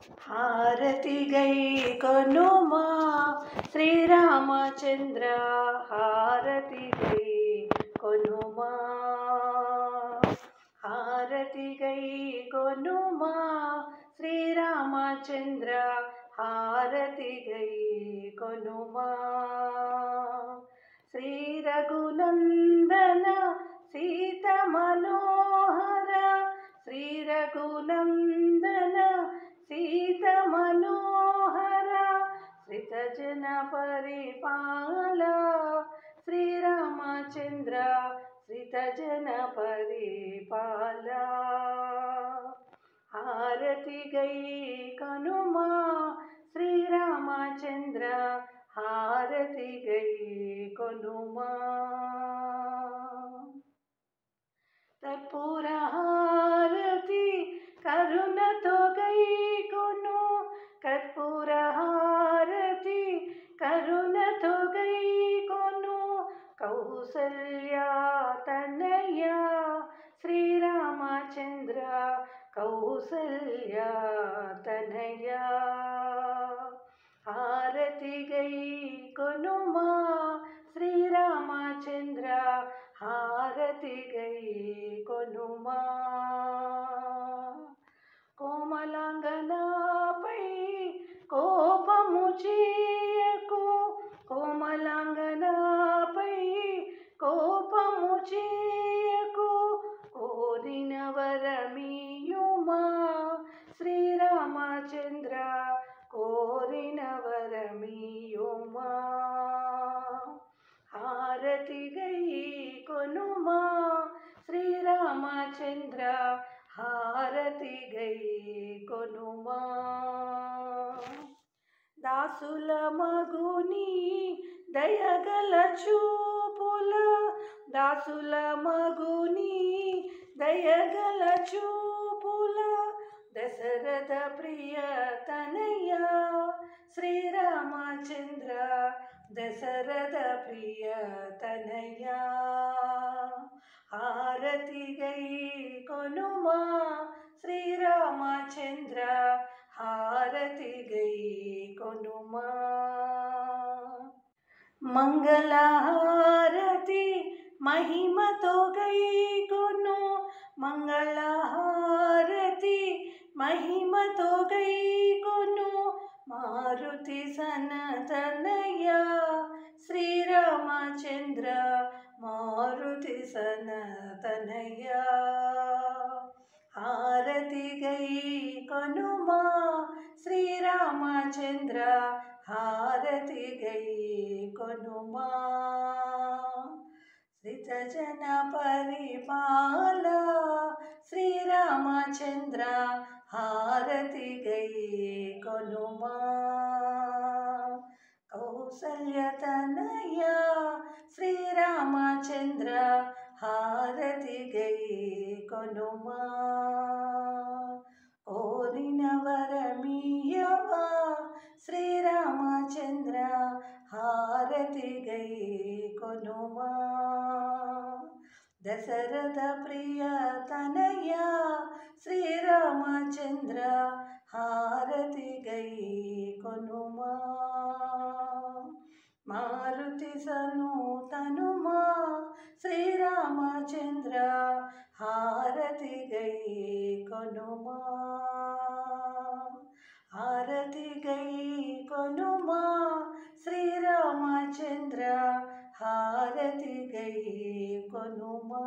హారతి గై కొనుమా శ్రీరామచంద్ర, హారతి గై కొనుమా. హారతి గై కొనుమా శ్రీరామచంద్ర, హారతి గై కొనుమా. శ్రీ రఘునందన సీత మనోహర, శ్రీ రఘునందన సీత మనోహర, శ్రిత జన పరిపాల శ్రీరామచంద్ర, శ్రిత జన పరిపాల. హారతి గై కనుమా శ్రీరామచంద్ర, హారతి గై కొనుమా. కర్పూర హారతి కరుణతో గై కొను, కర్పూర హారతి కరుణతో గై కొను. కౌసల్య తనయ శ్రీరామచంద్ర, కౌసల్య తనయ. హారతి గై కొనుమా శ్రీరామచంద్ర, హారతి గై కొనుమా. కోమలాంగనాపై కోపము చేయకు, కోమలాంగనాపై కోపము చేయకు. కోరిన వరమియుమా శ్రీరామచంద్ర, కోరిన వరమియుమా. హారతి గై కొనుమా శ్రీరామచంద్ర, హారతి గై కొనుమా. దాసుల మగుని దయగల చూపుల, దాసుల మగుని దయగల చూపుల. దశరథ ప్రియ తనయ శ్రీరామచంద్ర, దశరథ ప్రియ తనయ. హారతి గై కొనుమా శ్రీరామచంద్ర, హారతి గై కొనుమా. మంగళహారతి మహిమతో గై కొను, మంగళహారతి మహిమతో గై కొను. మారుతి సనతనయ శ్రీరామచంద్ర, మారుతి సనతనయ. హారతి గై కొనుమా శ్రీరామచంద్ర, హారతి గై కొనుమా. శ్రిత జన పరిపాల శ్రీరామచంద్ర, హారతి గై కొనుమా. కౌసల్య తనయ శ్రీరామచంద్ర, హారతి గై కొనుమా. కోరిన వరమియవా శ్రీరామచంద్ర, హారతి గై కొనుమా. దశరథ ప్రియ తనయ శ్రీరామచంద్ర, హారతి గై కొనుమా. మారుతి సనూతనుమా శ్రీరామచంద్ర, హారతి గై కొనుమా. హారతి గై కొనుమా శ్రీరామచంద్ర, హారతి గై కొనుమా.